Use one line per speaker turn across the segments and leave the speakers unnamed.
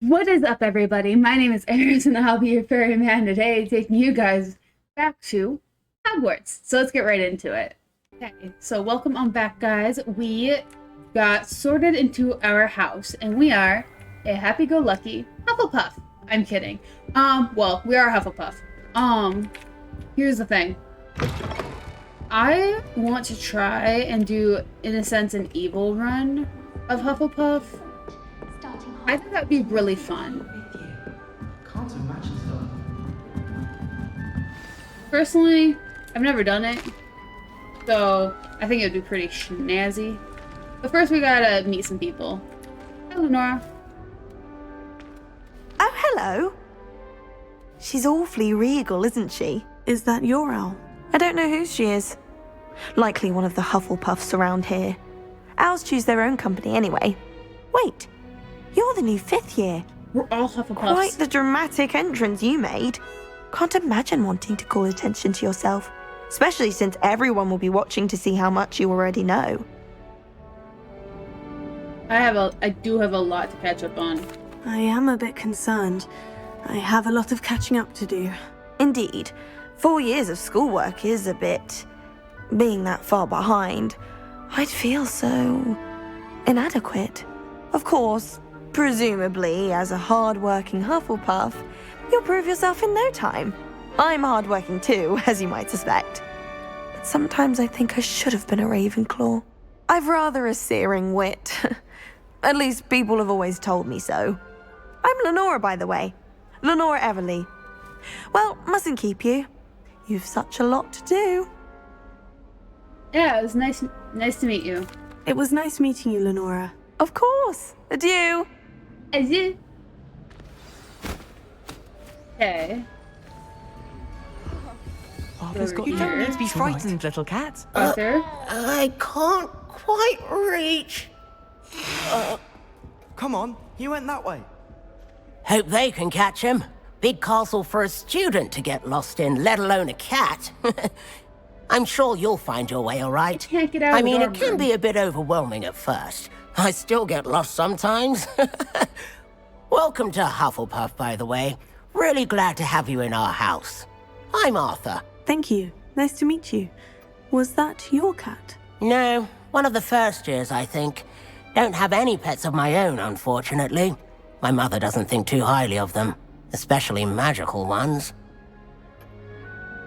What is up, everybody? My name is Eris, and I'll be your ferryman today, taking you guys back to Hogwarts. So let's get right into it. Okay, so welcome on back, guys. We got sorted into our house, and we are a happy-go-lucky Hufflepuff. I'm kidding. Well, we are Hufflepuff. Here's the thing. I want to try and do, in a sense, an evil run of Hufflepuff. I think that would be really fun.
Can't imagine so.
Personally, I've never done it, so I think it would be pretty snazzy. But first, we gotta meet some people. Hello, Nora.
Oh, hello. She's awfully regal, isn't she?
Is that your owl?
I don't know who she is. Likely one of the Hufflepuffs around here. Owls choose their own company anyway. Wait, you're the new 5th year.
We're all Hufflepuffs.
Quite the dramatic entrance you made. Can't imagine wanting to call attention to yourself, especially since everyone will be watching to see how much you already know.
I do have a lot to catch up on.
I am a bit concerned. I have a lot of catching up to do.
Indeed, 4 years of schoolwork is a bit... Being that far behind, I'd feel so... inadequate. Of course, presumably, as a hard-working Hufflepuff, you'll prove yourself in no time. I'm hard-working too, as you might suspect. But sometimes I think I should have been a Ravenclaw. I've rather a searing wit. At least people have always told me so. I'm Lenora, by the way. Lenora Everly. Well, mustn't keep you. You've such a lot to do.
Yeah, it was nice to meet you.
It was nice meeting you, Lenora.
Of course. Adieu.
Adieu. Okay.
Arthur's got
You don't need to
be frightened, little cat.
Arthur?
I can't quite reach.
Come on, he went that way.
Hope they can catch him. Big castle for a student to get lost in, let alone a cat. I'm sure you'll find your way all right.
Can't get out
I
of
mean,
our
it can
room.
be a bit overwhelming at first. I still get lost sometimes. Welcome to Hufflepuff, by the way. Really glad to have you in our house. I'm Arthur.
Thank you. Nice to meet you. Was that your cat?
No, one of the first years, I think. Don't have any pets of my own, unfortunately. My mother doesn't think too highly of them, especially magical ones.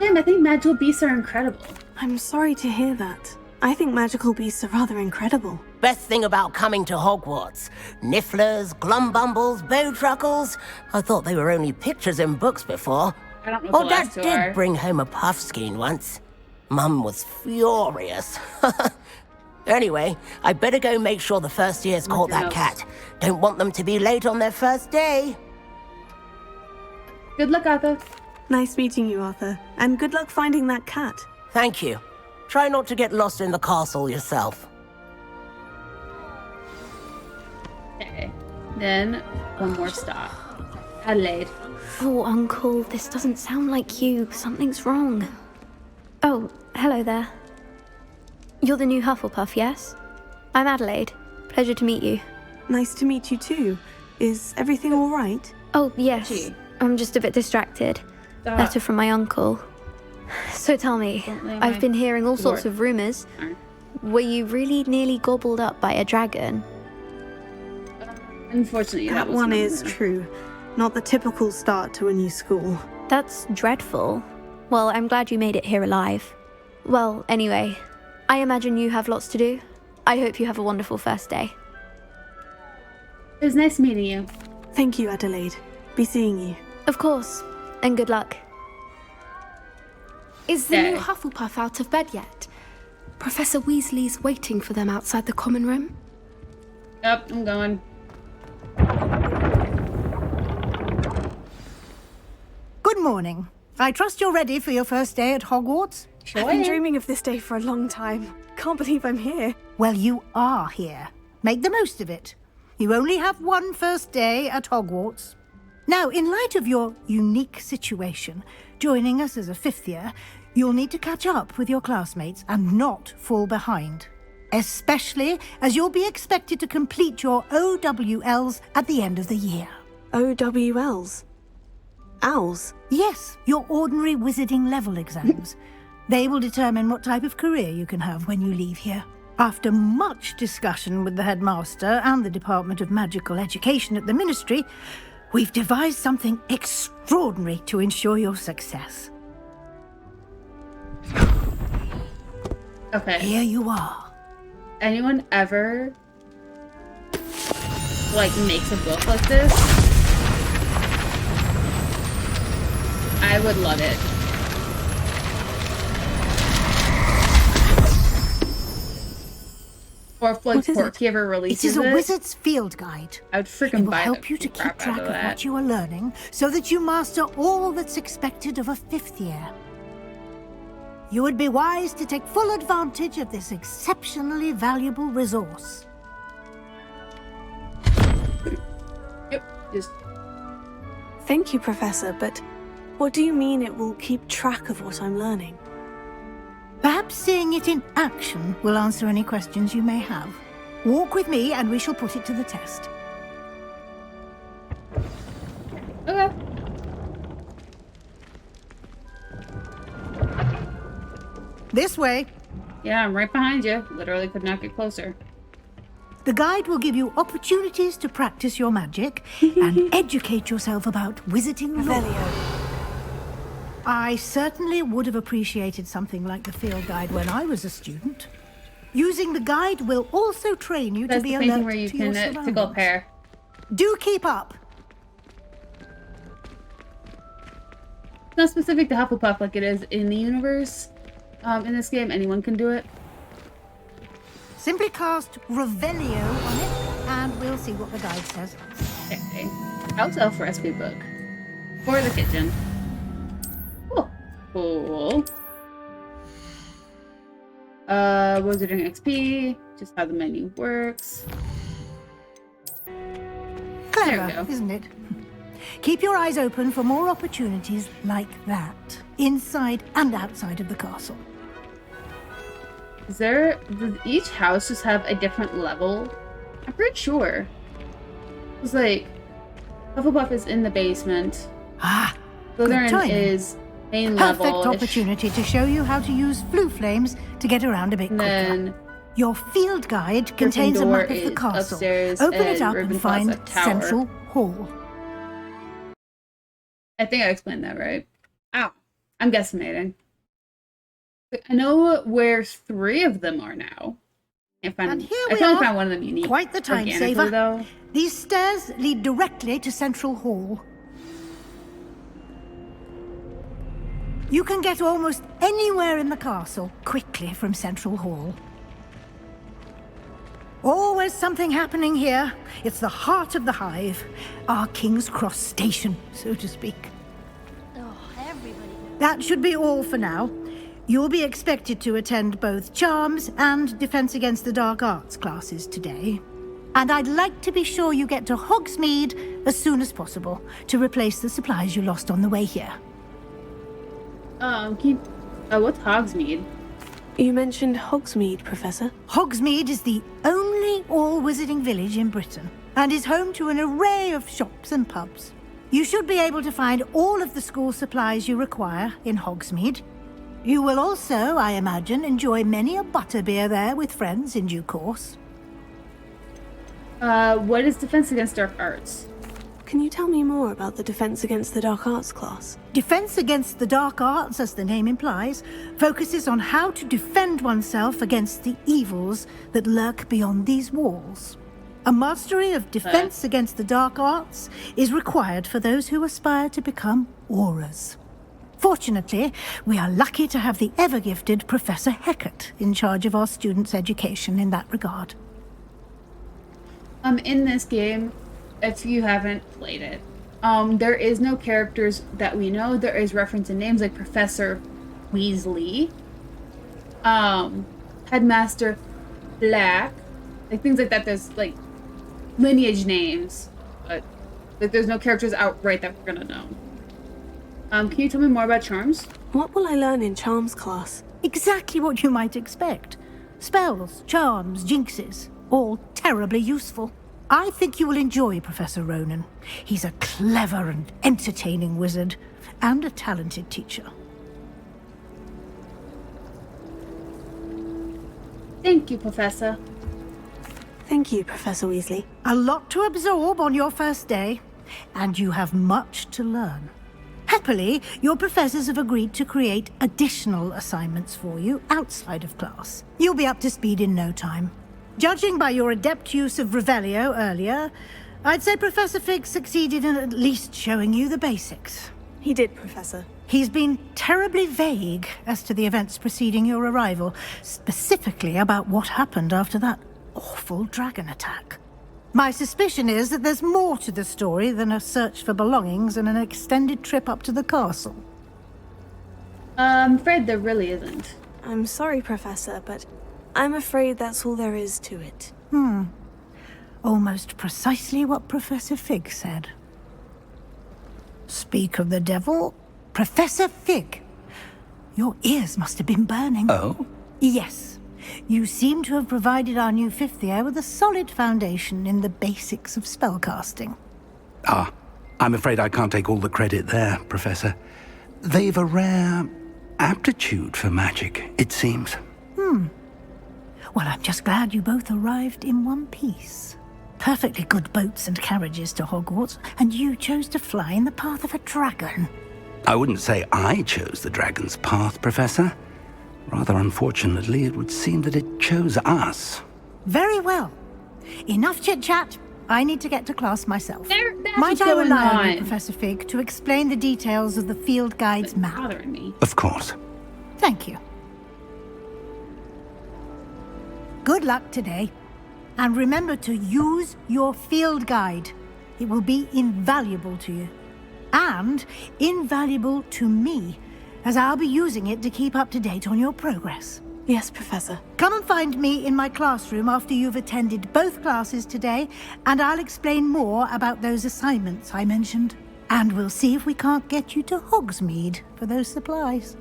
Damn, I think magical beasts are incredible.
I'm sorry to hear that. I think magical beasts are rather incredible.
Best thing about coming to Hogwarts. Nifflers, glumbumbles, bowtruckles. I thought they were only pictures in books before.
I don't know
Oh,
what the
Dad
last two are.
did bring home a puffskein once. Mum was furious. Anyway, I better go make sure the first year's caught that
notes.
cat. Don't want them to be late on their first day.
Good luck, Arthur.
Nice meeting you, Arthur. And good luck finding that cat.
Thank you. Try not to get lost in the castle yourself.
Okay. Then, one more stop. Adelaide.
Oh, Uncle, this doesn't sound like you. Something's wrong. Oh, hello there. You're the new Hufflepuff, yes? I'm Adelaide. Pleasure to meet you.
Nice to meet you too. Is everything all right?
Oh, yes.
Gee.
I'm just a bit distracted. Letter from my uncle. So tell me, I've been hearing all sorts of rumors. Were you really nearly gobbled up by a dragon?
Unfortunately,
That
was
one
not
is
her.
true. Not the typical start to a new school.
That's dreadful. Well, I'm glad you made it here alive. Well, anyway, I imagine you have lots to do. I hope you have a wonderful first day.
It was nice meeting you.
Thank you, Adelaide. Be seeing you.
Of course, and good luck.
Is the new
Okay.
Hufflepuff out of bed yet? Professor Weasley's waiting for them outside the common room.
Yep, I'm going.
Good morning. I trust you're ready for your first day at Hogwarts?
Sure
I've been
am.
dreaming of this day for a long time. Can't believe I'm here.
Well, you are here. Make the most of it. You only have one first day at Hogwarts. Now, in light of your unique situation, joining us as a 5th year, you'll need to catch up with your classmates and not fall behind. Especially as you'll be expected to complete your OWLs at the end of the year.
OWLs? Owls?
Yes, your ordinary wizarding level exams. They will determine what type of career you can have when you leave here. After much discussion with the headmaster and the Department of Magical Education at the Ministry, we've devised something extraordinary to ensure your success.
Okay.
Here you are.
Anyone ever like makes a book like this? I would love it. Or if like Porky ever releases
it is a wizard's field guide.
I would freaking
it will
buy
help you to keep track of what you are learning so that you master all that's expected of a 5th year. You would be wise to take full advantage of this exceptionally valuable resource.
Yep, just...
Thank you, Professor, but what do you mean it will keep track of what I'm learning?
Perhaps seeing it in action will answer any questions you may have. Walk with me and we shall put it to the test.
Okay.
This way.
Yeah, I'm right behind you. Literally could not get closer.
The guide will give you opportunities to practice your magic and educate yourself about wizarding lore. I certainly would have appreciated something like the field guide when I was a student. Using the guide will also train you to be alert to your surroundings. That's the thing where you can tickle pear.
Do
keep up.
It's not specific to Hufflepuff like it is in the universe. In this game, anyone can do it.
Simply cast Revelio on it, and we'll see what the guide says.
Okay. House elf recipe book. For the kitchen. Cool. Cool. Wizarding XP. Just how the menu works.
Clever, isn't it? Keep your eyes open for more opportunities like that, inside and outside of the castle.
Does each house just have a different level? I'm pretty sure. It's like, Hufflepuff is in the basement. Slytherin is main level.
Perfect opportunity to show you how to use flue flames to get around a bit quicker. Your field guide contains a map of the castle. Open it up and find Central Hall.
I think I explained that right. Ow. I'm guesstimating. I know where 3 of them are now. I finally found one of them unique.
Quite the time saver.
Though.
These stairs lead directly to Central Hall. You can get almost anywhere in the castle quickly from Central Hall. Always something happening here. It's the heart of the hive. Our King's Cross station, so to speak. That should be all for now. You'll be expected to attend both Charms and Defense Against the Dark Arts classes today. And I'd like to be sure you get to Hogsmeade as soon as possible to replace the supplies you lost on the way here.
What's Hogsmeade?
You mentioned Hogsmeade, Professor.
Hogsmeade is the only all-wizarding village in Britain and is home to an array of shops and pubs. You should be able to find all of the school supplies you require in Hogsmeade. You will also, I imagine, enjoy many a butterbeer there with friends in due course.
What is Defense Against Dark Arts?
Can you tell me more about the Defense Against the Dark Arts class?
Defense Against the Dark Arts, as the name implies, focuses on how to defend oneself against the evils that lurk beyond these walls. A mastery of Defense Against the Dark Arts is required for those who aspire to become Aurors. Fortunately, we are lucky to have the ever-gifted Professor Hecat in charge of our students' education in that regard.
In this game, if you haven't played it, there is no characters that we know. There is reference in names like Professor Weasley, Headmaster Black, like things like that. There's like lineage names, but there's no characters outright that we're gonna know. Can you tell me more about Charms?
What will I learn in Charms class?
Exactly what you might expect. Spells, charms, jinxes, all terribly useful. I think you will enjoy Professor Ronan. He's a clever and entertaining wizard, and a talented teacher.
Thank you, Professor.
Thank you, Professor Weasley.
A lot to absorb on your first day, and you have much to learn. Happily, your professors have agreed to create additional assignments for you outside of class. You'll be up to speed in no time. Judging by your adept use of Revelio earlier, I'd say Professor Fig succeeded in at least showing you the basics.
He did, Professor.
He's been terribly vague as to the events preceding your arrival, specifically about what happened after that awful dragon attack. My suspicion is that there's more to the story than a search for belongings and an extended trip up to the castle.
I'm afraid there really isn't.
I'm sorry, Professor, but I'm afraid that's all there is to it.
Almost precisely what Professor Fig said. Speak of the devil, Professor Fig. Your ears must have been burning.
Oh?
Yes. You seem to have provided our new fifth year with a solid foundation in the basics of spellcasting.
Ah, I'm afraid I can't take all the credit there, Professor. They've a rare aptitude for magic, it seems.
Well, I'm just glad you both arrived in one piece. Perfectly good boats and carriages to Hogwarts, and you chose to fly in the path of a dragon.
I wouldn't say I chose the dragon's path, Professor. Rather unfortunately, it would seem that it chose us.
Very well. Enough chit-chat. I need to get to class myself.
That's
Might
what's
I
going
rely on you,
on.
Professor Fig, to explain the details of the field guide's map?
Bothering me.
Of course.
Thank you. Good luck today. And remember to use your field guide. It will be invaluable to you. And invaluable to me, as I'll be using it to keep up to date on your progress.
Yes, Professor.
Come and find me in my classroom after you've attended both classes today, and I'll explain more about those assignments I mentioned. And we'll see if we can't get you to Hogsmeade for those supplies.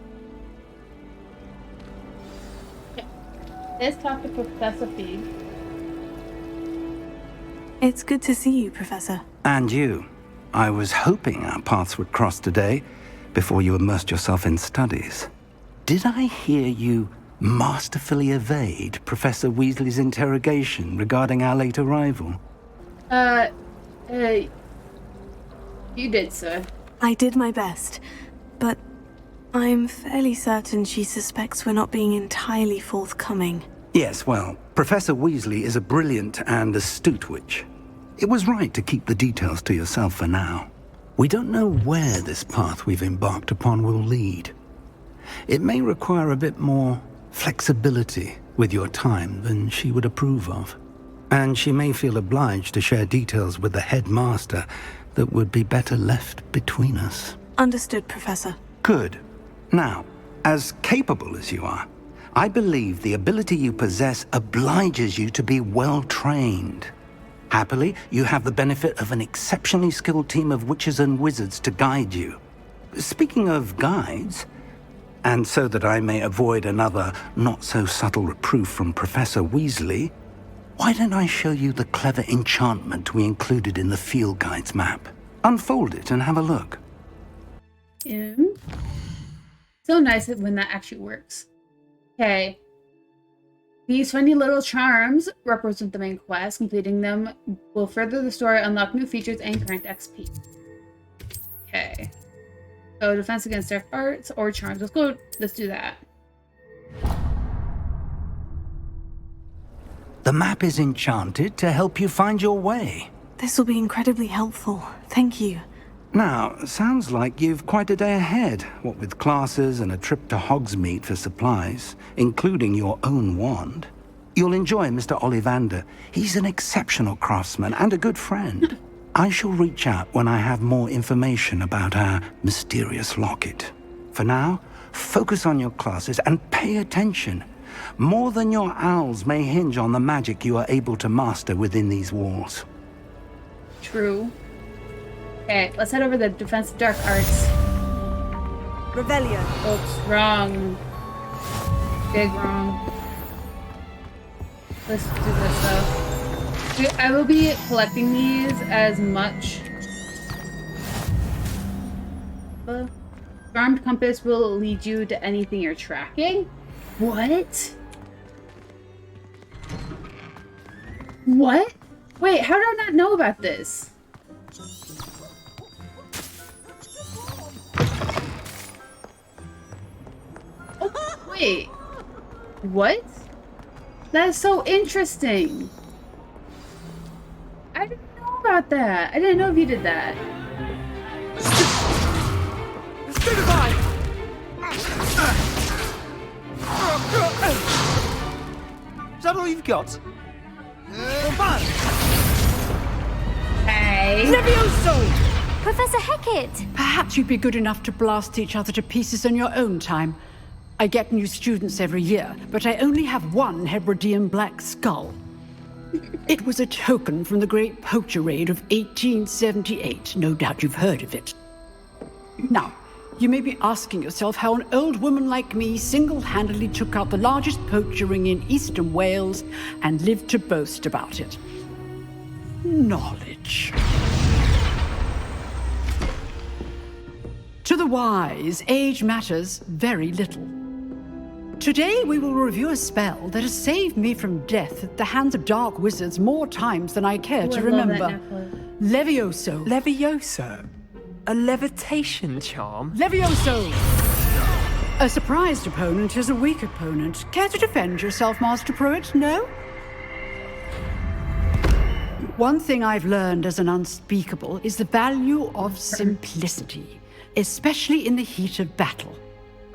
Let's talk to Professor Fig.
It's good to see you, Professor.
And you. I was hoping our paths would cross today, before you immersed yourself in studies. Did I hear you masterfully evade Professor Weasley's interrogation regarding our late arrival?
You did, sir.
I did my best, but I'm fairly certain she suspects we're not being entirely forthcoming.
Yes, well, Professor Weasley is a brilliant and astute witch. It was right to keep the details to yourself for now. We don't know where this path we've embarked upon will lead. It may require a bit more flexibility with your time than she would approve of. And she may feel obliged to share details with the headmaster that would be better left between us.
Understood, Professor.
Good. Now, as capable as you are, I believe the ability you possess obliges you to be well trained. Happily, you have the benefit of an exceptionally skilled team of witches and wizards to guide you. Speaking of guides, and so that I may avoid another not-so-subtle reproof from Professor Weasley, why don't I show you the clever enchantment we included in the field guide's map? Unfold it and have a look.
So nice when that actually works. Okay. These funny little charms represent the main quest. Completing them will further the story, unlock new features, and grant XP. Okay. So defense against dark arts or charms. Let's go. Let's do that.
The map is enchanted to help you find your way.
This will be incredibly helpful. Thank you.
Now, sounds like you've quite a day ahead, what with classes and a trip to Hogsmeade for supplies, including your own wand. You'll enjoy Mr. Ollivander. He's an exceptional craftsman and a good friend. I shall reach out when I have more information about our mysterious locket. For now, focus on your classes and pay attention. More than your owls may hinge on the magic you are able to master within these walls.
True. Okay, let's head over to Defense of Dark Arts.
Revelio.
Oops, wrong. Big wrong. Let's do this though. I will be collecting these as much. Armed compass will lead you to anything you're tracking. What? What? Wait, how did I not know about this? Oh, wait. What? That is so interesting. I didn't know about that. I didn't know if you did that.
Is that all you've got?
Hey.
Levioso!
Professor Hecat!
Perhaps you'd be good enough to blast each other to pieces on your own time. I get new students every year, but I only have one Hebridean black skull. It was a token from the Great Poacher Raid of 1878. No doubt you've heard of it. Now, you may be asking yourself how an old woman like me single-handedly took out the largest poacher ring in eastern Wales and lived to boast about it. Knowledge. To the wise, age matters very little. Today we will review a spell that has saved me from death at the hands of dark wizards more times than I care to remember. Levioso.
Levioso? A levitation charm?
Levioso! A surprised opponent is a weak opponent. Care to defend yourself, Master Pruitt? No? One thing I've learned as an unspeakable is the value of simplicity, especially in the heat of battle.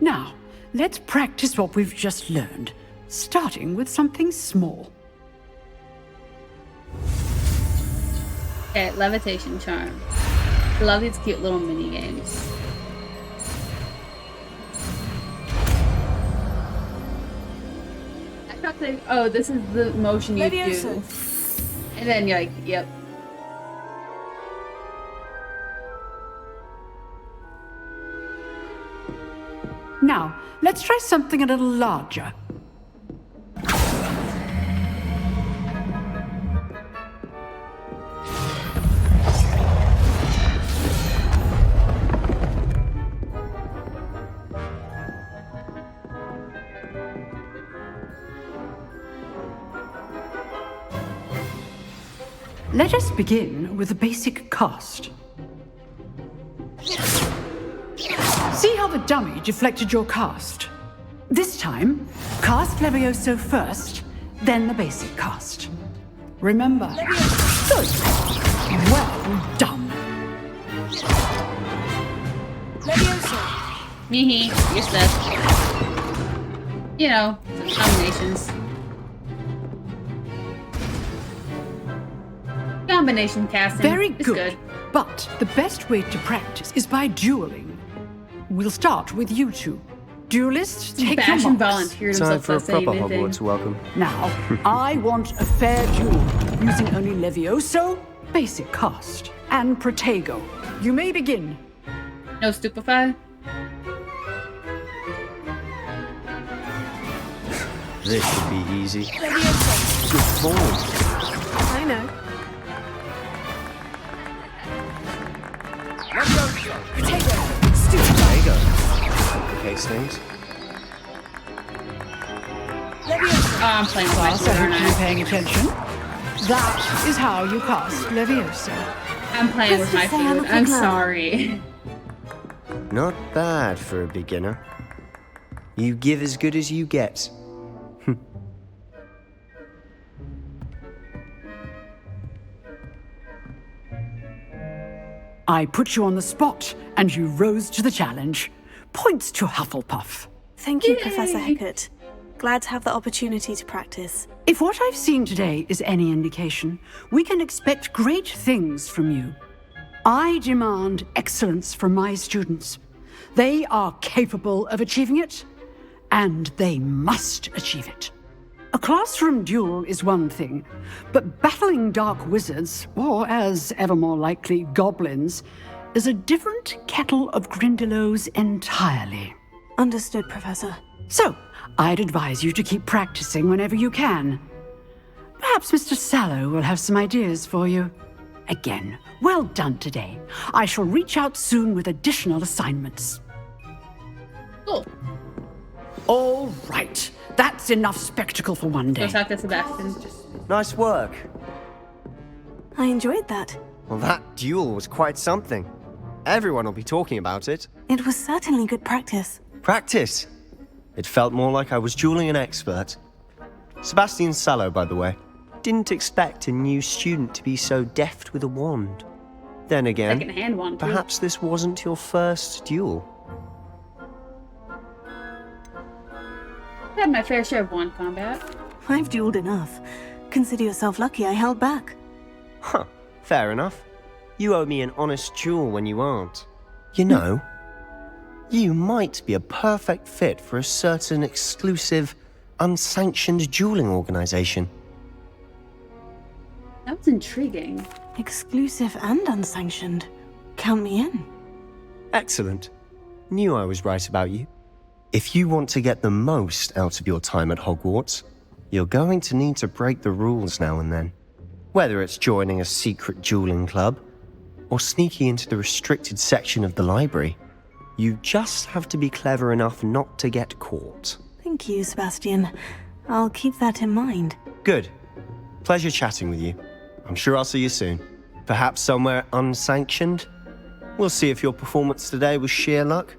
Now, let's practice what we've just learned, starting with something small.
Okay, levitation charm. I love these cute little mini games. I thought they, oh, this is the motion you do. And then you're like, yep.
Now, let's try something a little larger. Let us begin with the basic cast. See how the dummy deflected your cast? This time, cast Levioso first, then the basic cast. Remember. Good. Well done.
Levioso. Mehe, you're stuck. You know, combinations. Combination casting.
Very
is
good. But the best way to practice is by dueling. We'll start with you two. Duelists, take your
Bastion
marks.
volunteered
Time
himself
for a
to say
proper
anything.
Hogwarts welcome.
Now, I want a fair duel, using only Levioso, basic cast, and Protego. You may begin.
No stupefy?
This should be easy. Good boy.
I know.
There you go. Complicates things.
Oh, I'm playing with my
Class,
sword,
I
aren't
hope you're
I?
paying attention. That is how you cast Levioso.
I'm playing with my food. I'm sorry.
Not bad for a beginner. You give as good as you get.
I put you on the spot, and you rose to the challenge. Points to Hufflepuff.
Thank you, Professor Hecat. Glad to have the opportunity to practice.
If what I've seen today is any indication, we can expect great things from you. I demand excellence from my students. They are capable of achieving it, and they must achieve it. A classroom duel is one thing, but battling dark wizards, or as ever more likely, goblins, is a different kettle of Grindylows entirely.
Understood, Professor.
So, I'd advise you to keep practicing whenever you can. Perhaps Mr. Sallow will have some ideas for you. Again, well done today. I shall reach out soon with additional assignments.
Cool.
All right. That's enough spectacle for one day.
Go talk to Sebastian.
Nice work.
I enjoyed that.
Well, that duel was quite something. Everyone will be talking about it.
It was certainly good practice.
Practice? It felt more like I was dueling an expert. Sebastian Sallow, by the way. Didn't expect a new student to be so deft with a wand. Then again,
Second-hand one, too.
perhaps this wasn't your first duel.
I've had my fair share of wand combat.
I've dueled enough. Consider yourself lucky I held back.
Huh, fair enough. You owe me an honest duel when you aren't. You know, you might be a perfect fit for a certain exclusive, unsanctioned dueling organization.
That was intriguing.
Exclusive and unsanctioned. Count me in.
Excellent. Knew I was right about you. If you want to get the most out of your time at Hogwarts, you're going to need to break the rules now and then. Whether it's joining a secret dueling club, or sneaking into the restricted section of the library, you just have to be clever enough not to get caught.
Thank you, Sebastian. I'll keep that in mind.
Good. Pleasure chatting with you. I'm sure I'll see you soon. Perhaps somewhere unsanctioned? We'll see if your performance today was sheer luck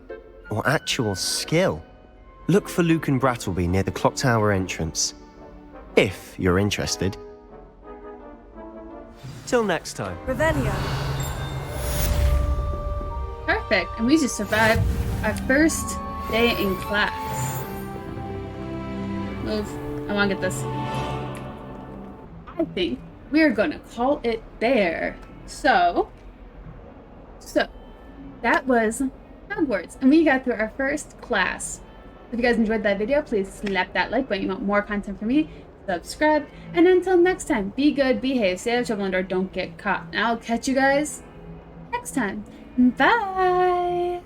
or actual skill. Look for Luke and Brattleby near the clock tower entrance, if you're interested. Till next time.
Revelio.
Perfect. And we just survived our first day in class. Move. I want to get this. I think we're going to call it there. So that was Hogwarts. And we got through our first class. If you guys enjoyed that video, please slap that like button. You want more content from me, subscribe. And until next time, be good, behave, stay out of trouble, and don't get caught. And I'll catch you guys next time. Bye!